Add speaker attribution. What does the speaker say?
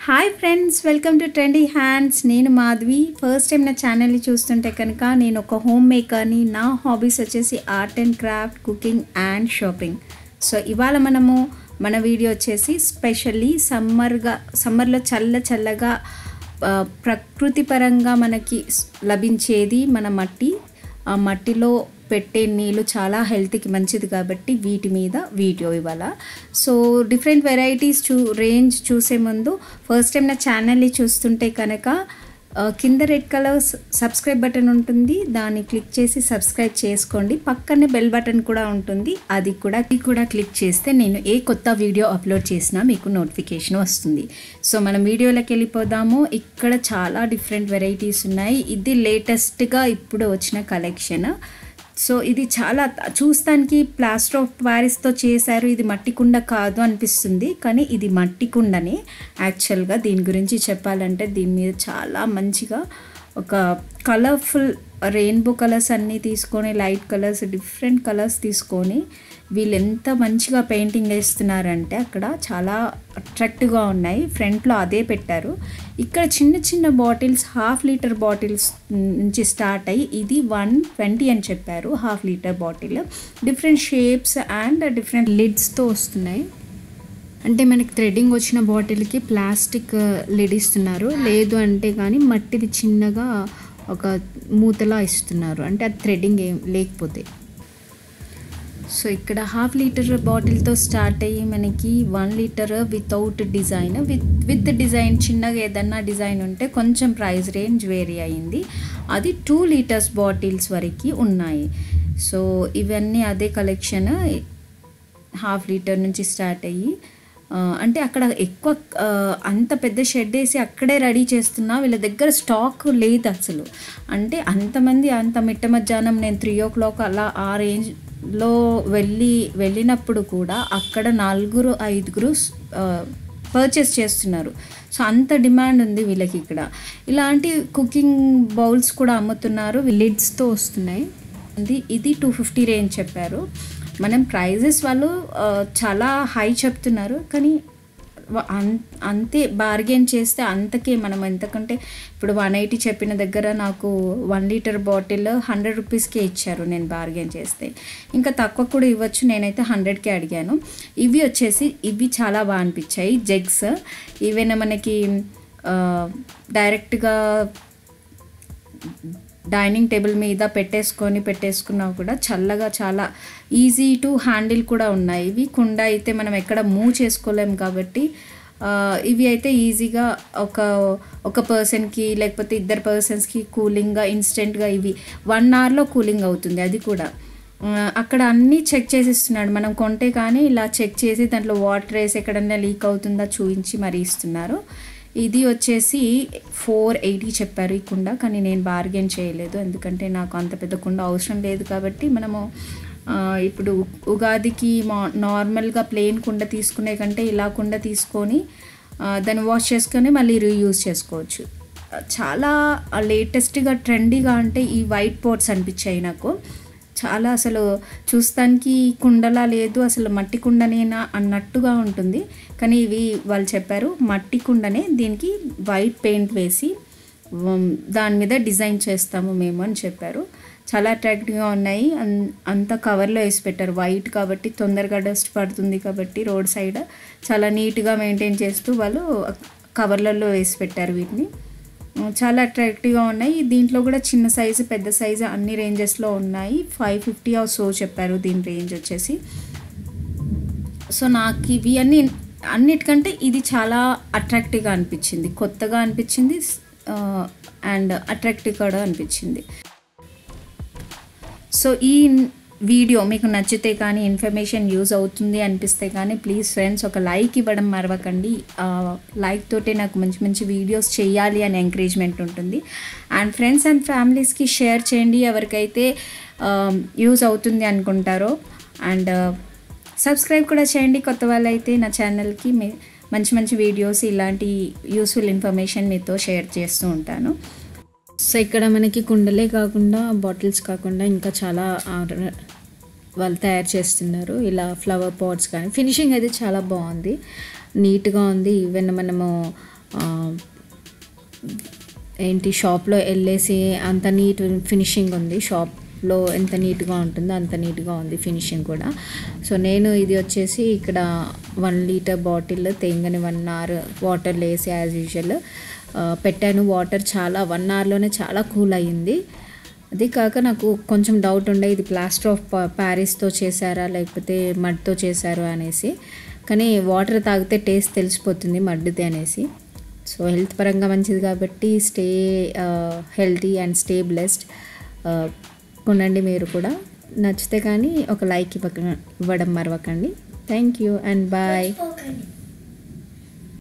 Speaker 1: Hi friends, welcome to trendy hands. నేను Madhavi. First time నా ఛానల్ని చూస్తుంటే కనుక నేను ఒక హోమ్ మేకర్ని. నా హాబీస్ వచ్చేసి art and craft, cooking and shopping. So ఇవాళ మన వీడియో వచ్చేసి స్పెషల్లీ సమ్మర్లో చల్లగా ప్రకృతి పరంగా మనకి లభించేది మన మట్టి. ఆ మట్టిలో పెట్టే నీళ్ళు చాలా హెల్త్కి మంచిది కాబట్టి వీటి మీద వీడియో ఇవాళ. సో డిఫరెంట్ వెరైటీస్ రేంజ్ చూసే ముందు ఫస్ట్ టైం నా ఛానల్ని చూస్తుంటే కనుక కింద రెడ్ కలర్ సబ్స్క్రైబ్ బటన్ ఉంటుంది, దాన్ని క్లిక్ చేసి సబ్స్క్రైబ్ చేసుకోండి. పక్కనే బెల్ బటన్ కూడా ఉంటుంది, అది కూడా క్లిక్ చేస్తే నేను ఏ కొత్త వీడియో అప్లోడ్ చేసినా మీకు నోటిఫికేషన్ వస్తుంది. సో మనం వీడియోలోకి వెళ్ళిపోదాము. ఇక్కడ చాలా డిఫరెంట్ వెరైటీస్ ఉన్నాయి. ఇది లేటెస్ట్గా ఇప్పుడు వచ్చిన కలెక్షన్. సో ఇది చాలా చూస్తానికి ప్లాస్టర్ ఆఫ్ ప్యారిస్తో చేశారు. ఇది మట్టి కుండ కాదు అనిపిస్తుంది, కానీ ఇది మట్టి కుండనే యాక్చువల్గా. దీని గురించి చెప్పాలంటే దీని మీద చాలా మంచిగా ఒక కలర్ఫుల్ రెయిన్బో కలర్స్ అన్నీ తీసుకొని, లైట్ కలర్స్, డిఫరెంట్ కలర్స్ తీసుకొని వీళ్ళు ఎంత మంచిగా పెయింటింగ్ వేస్తున్నారంటే అక్కడ చాలా అట్రాక్టివ్గా ఉన్నాయి. ఫ్రంట్లో అదే పెట్టారు. ఇక్కడ చిన్న బాటిల్స్, 1/2 లీటర్ బాటిల్స్ నుంచి స్టార్ట్ అయ్యి ఇది 120 అని చెప్పారు. 1/2 litre bottle different shapes and different లిడ్స్తో వస్తున్నాయి. అంటే మనకి థ్రెడ్డింగ్ వచ్చిన బాటిల్కి ప్లాస్టిక్ లిడ్ ఇస్తున్నారు, లేదు అంటే కానీ మట్టిది చిన్నగా ఒక మూతలా ఇస్తున్నారు, అంటే అది థ్రెడ్డింగ్ ఏం లేకపోతే. సో ఇక్కడ 1/2 లీటర్ బాటిల్తో స్టార్ట్ అయ్యి మనకి 1 litre without design, with design చిన్నగా ఏదన్నా డిజైన్ ఉంటే కొంచెం ప్రైస్ రేంజ్ వేరీ అయింది. అది 2 లీటర్స్ బాటిల్స్ వరకు ఉన్నాయి. సో ఇవన్నీ అదే కలెక్షన్. 1/2 లీటర్ నుంచి స్టార్ట్ అయ్యి అంటే అక్కడ ఎక్కువ అంత పెద్ద షెడ్ వేసి అక్కడే రెడీ చేస్తున్నా వీళ్ళ దగ్గర స్టాక్ లేదు అసలు. అంటే అంతమంది అంత మిట్ట మధ్యాహ్నం నేను 3 o'clock అలా ఆ రేంజ్లో వెళ్ళినప్పుడు కూడా అక్కడ 4-5 పర్చేస్ చేస్తున్నారు. సో అంత డిమాండ్ ఉంది వీళ్ళకి. ఇక్కడ ఇలాంటి కుకింగ్ బౌల్స్ కూడా అమ్ముతున్నారు, లిడ్స్తో వస్తున్నాయి. ఇది 250 రేంజ్ చెప్పారు. మనం ప్రైజెస్ వాళ్ళు చాలా హై చెప్తున్నారు, కానీ అంతే బార్గెన్ చేస్తే అంతకే మనం ఎంతకంటే ఇప్పుడు 180 చెప్పిన దగ్గర నాకు 1 లీటర్ బాటిల్ 100 రూపీస్కే ఇచ్చారు నేను బార్గెన్ చేస్తే. ఇంకా తక్కువ కూడా ఇవ్వచ్చు, నేనైతే 100కే అడిగాను. ఇవి చాలా బాగా అనిపించాయి జగ్స్. ఈవెన్ మనకి డైరెక్ట్గా డైనింగ్ టేబుల్ మీద పెట్టేసుకున్నా కూడా చల్లగా చాలా ఈజీ టు హ్యాండిల్ కూడా ఉన్నాయి. ఇవి కుండ అయితే మనం ఎక్కడ మూవ్ చేసుకోలేము కాబట్టి ఇవి అయితే ఈజీగా ఒక పర్సన్కి లేకపోతే 2 పర్సన్స్కి కూలింగ్గా ఇన్స్టెంట్గా ఇవి 1 hourలో కూలింగ్ అవుతుంది. అది కూడా అక్కడ అన్నీ చెక్ చేసిస్తున్నాడు. మనం కొంటే కానీ ఇలా చెక్ చేసి దాంట్లో వాటర్ వేసి ఎక్కడన్నా లీక్ అవుతుందా చూపించి మరీ ఇస్తున్నారు. ఇది వచ్చేసి 480 చెప్పారు ఈ కుండ, కానీ నేను బార్గెన్ చేయలేదు ఎందుకంటే నాకు అంత పెద్ద కుండ అవసరం లేదు కాబట్టి. మనము ఇప్పుడు ఉగాదికి నార్మల్గా ప్లెయిన్ కుండ తీసుకునే కంటే ఇలా కుండ తీసుకొని దాన్ని వాష్ చేసుకొని మళ్ళీ రీయూజ్ చేసుకోవచ్చు. చాలా లేటెస్ట్గా ట్రెండీగా అంటే ఈ వైట్ పోట్స్ అనిపించాయి నాకు. చాలా అసలు చూస్తానికి కుండలా లేదు, అసలు మట్టి కుండనేనా అన్నట్టుగా ఉంటుంది. కానీ ఇవి వాళ్ళు చెప్పారు మట్టి కుండనే, దీనికి వైట్ పెయింట్ వేసి దాని మీద డిజైన్ చేస్తాము మేము అని చెప్పారు. చాలా అట్రాక్టివ్గా ఉన్నాయి. అంతా కవర్లో వేసి పెట్టారు, వైట్ కాబట్టి తొందరగా డస్ట్ పడుతుంది కాబట్టి రోడ్ సైడ్ చాలా నీట్గా మెయింటైన్ చేస్తూ వాళ్ళు కవర్లలో వేసి పెట్టారు వీటిని. చాలా అట్రాక్టివ్గా ఉన్నాయి. దీంట్లో కూడా చిన్న సైజు, పెద్ద సైజు అన్ని రేంజెస్లో ఉన్నాయి. 550 ఆర్ సో చెప్పారు దీని రేంజ్ వచ్చేసి. సో నాకు ఇవి అన్నిటికంటే ఇది చాలా అట్రాక్టివ్గా అనిపించింది, కొత్తగా అనిపించింది అండ్ అట్రాక్టివ్ కూడా అనిపించింది. సో ఈ వీడియో మీకు నచ్చితే కానీ, ఇన్ఫర్మేషన్ యూజ్ అవుతుంది అనిపిస్తే కానీ ప్లీజ్ ఫ్రెండ్స్ ఒక లైక్ ఇవ్వడం మరవకండి. లైక్ తోటే నాకు మంచి వీడియోస్ చేయాలి అని ఎంకరేజ్మెంట్ ఉంటుంది. అండ్ ఫ్రెండ్స్ అండ్ ఫ్యామిలీస్కి షేర్ చేయండి ఎవరికైతే యూజ్ అవుతుంది అనుకుంటారో. అండ్ సబ్స్క్రైబ్ కూడా చేయండి కొత్త వాళ్ళైతే నా ఛానల్కి. మంచి వీడియోస్, ఇలాంటి యూస్ఫుల్ ఇన్ఫర్మేషన్ మీతో షేర్ చేస్తూ ఉంటాను. సో ఇక్కడ మనకి కుండలే కాకుండా, బాటిల్స్ కాకుండా ఇంకా చాలా వాళ్ళు తయారు చేస్తున్నారు. ఇలా ఫ్లవర్ పాట్స్ కానీ ఫినిషింగ్ అయితే చాలా బాగుంది, నీట్గా ఉంది. ఈవెన్ మనము ఏంటి షాప్లో వెళ్ళేసి అంత నీట్ ఫినిషింగ్ ఉంది. షాప్లో ఎంత నీట్గా ఉంటుందో అంత నీట్గా ఉంది ఫినిషింగ్ కూడా. సో నేను ఇది వచ్చేసి ఇక్కడ 1 లీటర్ బాటిల్ తేంగని 1 అవర్ వాటర్లో వేసి యాజ్ యూజువల్ పెట్టాను. వాటర్ చాలా 1 అవర్లోనే చాలా కూల్ అయ్యింది. అది కాక నాకు కొంచెం డౌట్ ఉండే, ఇది ప్లాస్టర్ ఆఫ్ ప్యారిస్తో చేశారా లేకపోతే మడ్తో చేశారు అనేసి. కానీ వాటర్ తాగితే టేస్ట్ తెలిసిపోతుంది మడ్డితే అనేసి. సో హెల్త్ పరంగా మంచిది కాబట్టి stay healthy and stay blessed. కొనండి మీరు కూడా. నచ్చితే కానీ ఒక లైక్ ఇవ్వడం మరవకండి. Thank you and bye.